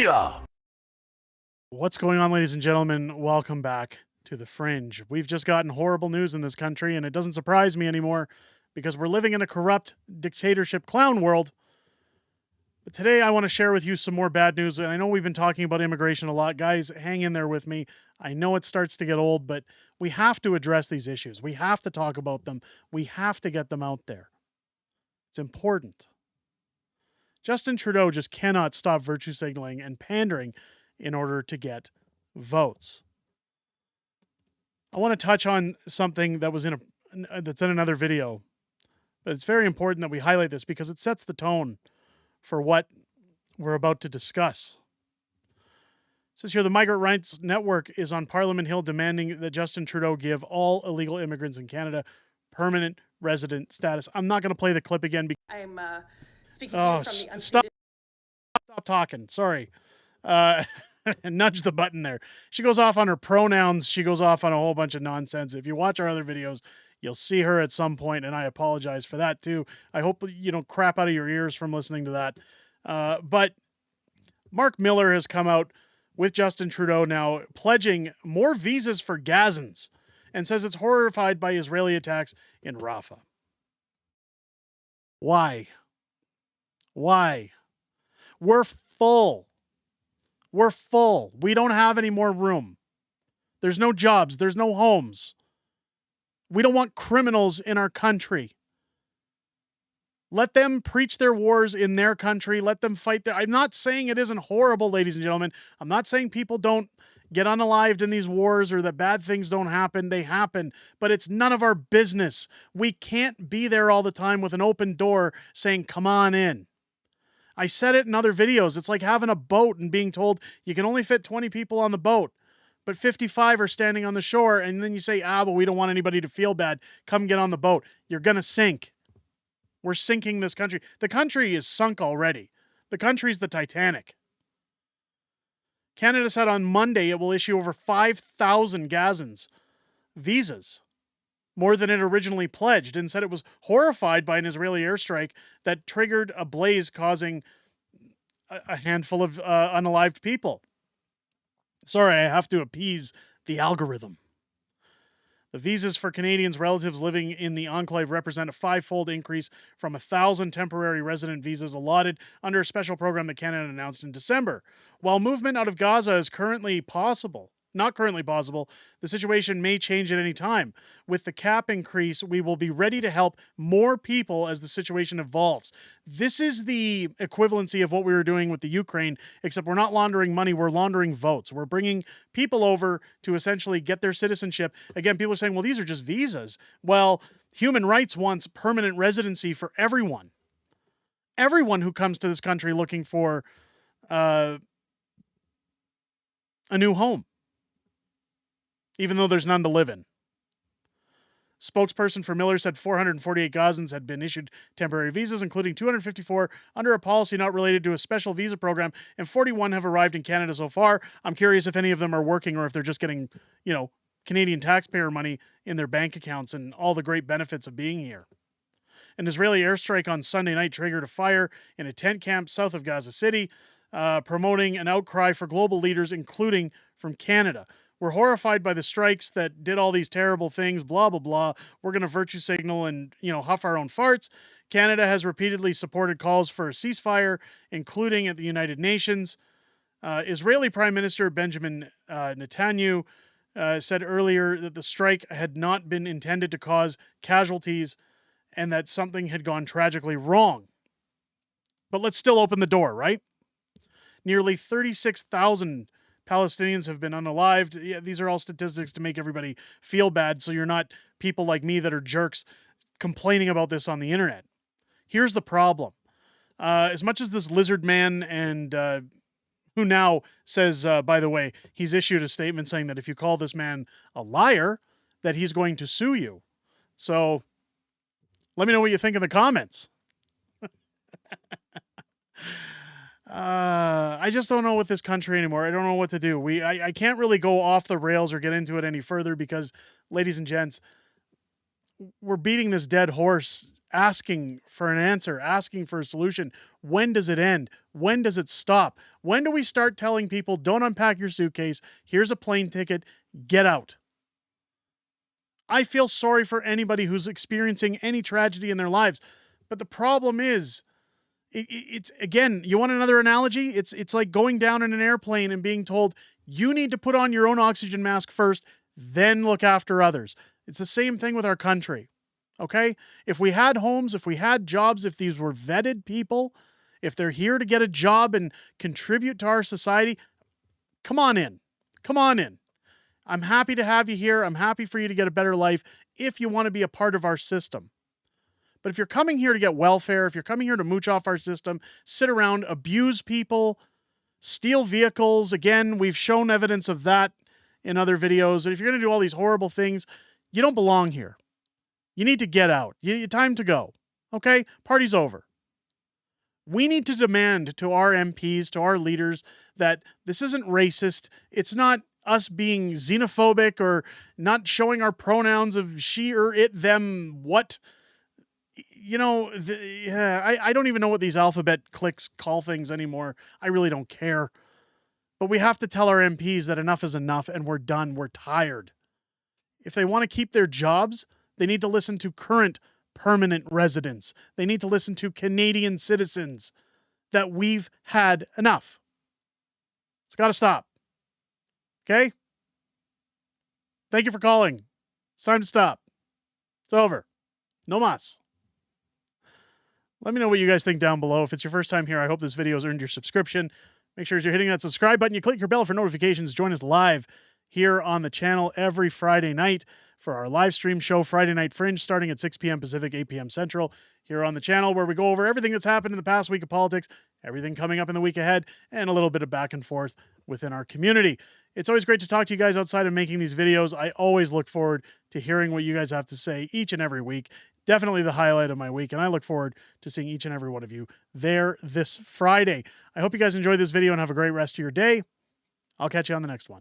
Crystia! What's going on, ladies and gentlemen? Welcome back to the Fringe. We've just gotten horrible news in this country, and it doesn't surprise me anymore because we're living in a corrupt dictatorship clown world. But today I want to share with you some more bad news, and I know we've been talking about immigration a lot. Guys, hang in there with me. I know it starts to get old, but we have to address these issues. We have to talk about them. We have to get them out there. It's important. Justin Trudeau just cannot stop virtue signaling and pandering in order to get votes. I want to touch on something that was that's in another video, but it's very important that we highlight this because it sets the tone for what we're about to discuss. It says here the Migrant Rights Network is on Parliament Hill demanding that Justin Trudeau give all illegal immigrants in Canada permanent resident status. I'm not going to play the clip again. I'm speaking to you from the unceded. Stop talking. Sorry. Nudge the button there. She goes off on her pronouns. She goes off on a whole bunch of nonsense. If you watch our other videos, you'll see her at some point, and I apologize for that too. I hope you don't crap out of your ears from listening to that. But Mark Miller has come out with Justin Trudeau now pledging more visas for Gazans and says it's horrified by Israeli attacks in Rafah. Why? Why? We're full. We're full. We don't have any more room. There's no jobs. There's no homes. We don't want criminals in our country. Let them preach their wars in their country. Let them fight there. I'm not saying it isn't horrible, ladies and gentlemen. I'm not saying people don't get unalived in these wars or that bad things don't happen. They happen, but it's none of our business. We can't be there all the time with an open door saying, come on in. I said it in other videos. It's like having a boat and being told you can only fit 20 people on the boat, but 55 are standing on the shore. And then you say, but we don't want anybody to feel bad. Come get on the boat. You're going to sink. We're sinking this country. The country is sunk already. The country's the Titanic. Canada said on Monday it will issue over 5,000 Gazans visas, more than it originally pledged, and said it was horrified by an Israeli airstrike that triggered a blaze causing a handful of unalived people. Sorry, I have to appease the algorithm. The visas for Canadians' relatives living in the enclave represent a five-fold increase from 1,000 temporary resident visas allotted under a special program that Canada announced in December. While movement out of Gaza is not currently possible, the situation may change at any time. With the cap increase, we will be ready to help more people as the situation evolves. This is the equivalency of what we were doing with the Ukraine, except we're not laundering money, we're laundering votes. We're bringing people over to essentially get their citizenship. Again, people are saying, well, these are just visas. Well, human rights wants permanent residency for everyone. Everyone who comes to this country looking for a new home, even though there's none to live in. Spokesperson for Miller said 448 Gazans had been issued temporary visas, including 254 under a policy not related to a special visa program, and 41 have arrived in Canada so far. I'm curious if any of them are working or if they're just getting, Canadian taxpayer money in their bank accounts and all the great benefits of being here. An Israeli airstrike on Sunday night triggered a fire in a tent camp south of Gaza City, promoting an outcry for global leaders, including from Canada. We're horrified by the strikes that did all these terrible things, blah, blah, blah. We're going to virtue signal and, huff our own farts. Canada has repeatedly supported calls for a ceasefire, including at the United Nations. Israeli Prime Minister Benjamin Netanyahu said earlier that the strike had not been intended to cause casualties and that something had gone tragically wrong. But let's still open the door, right? Nearly 36,000 Palestinians have been unalived. Yeah, these are all statistics to make everybody feel bad, so you're not people like me that are jerks complaining about this on the internet. Here's the problem. As much as this lizard man and who now says, by the way, he's issued a statement saying that if you call this man a liar, that he's going to sue you. So let me know what you think in the comments. I just don't know with this country anymore. I don't know what to do. I can't really go off the rails or get into it any further because, ladies and gents, we're beating this dead horse asking for an answer, asking for a solution. When does it end? When does it stop? When do we start telling people, don't unpack your suitcase, here's a plane ticket, get out? I feel sorry for anybody who's experiencing any tragedy in their lives. But the problem is, it's again, you want another analogy? It's like going down in an airplane and being told, you need to put on your own oxygen mask first, then look after others. It's the same thing with our country. Okay? If we had homes, if we had jobs, if these were vetted people, if they're here to get a job and contribute to our society, come on in. Come on in. I'm happy to have you here. I'm happy for you to get a better life if you want to be a part of our system. But if you're coming here to get welfare, if you're coming here to mooch off our system, sit around, abuse people, steal vehicles, again, we've shown evidence of that in other videos. And if you're going to do all these horrible things, you don't belong here. You need to get out. Time to go. Okay? Party's over. We need to demand to our MPs, to our leaders, that this isn't racist. It's not us being xenophobic or not showing our pronouns of she or it, them, what. You know, I don't even know what these alphabet clicks call things anymore. I really don't care. But we have to tell our MPs that enough is enough and we're done. We're tired. If they want to keep their jobs, they need to listen to current permanent residents. They need to listen to Canadian citizens, that we've had enough. It's got to stop. Okay? Thank you for calling. It's time to stop. It's over. No mas. Let me know what you guys think down below. If it's your first time here, I hope this video has earned your subscription. Make sure as you're hitting that subscribe button, you click your bell for notifications. Join us live here on the channel every Friday night for our live stream show, Friday Night Fringe, starting at 6 p.m. Pacific, 8 p.m. Central, here on the channel, where we go over everything that's happened in the past week of politics, everything coming up in the week ahead, and a little bit of back and forth within our community. It's always great to talk to you guys outside of making these videos. I always look forward to hearing what you guys have to say each and every week. Definitely the highlight of my week, and I look forward to seeing each and every one of you there this Friday. I hope you guys enjoyed this video and have a great rest of your day. I'll catch you on the next one.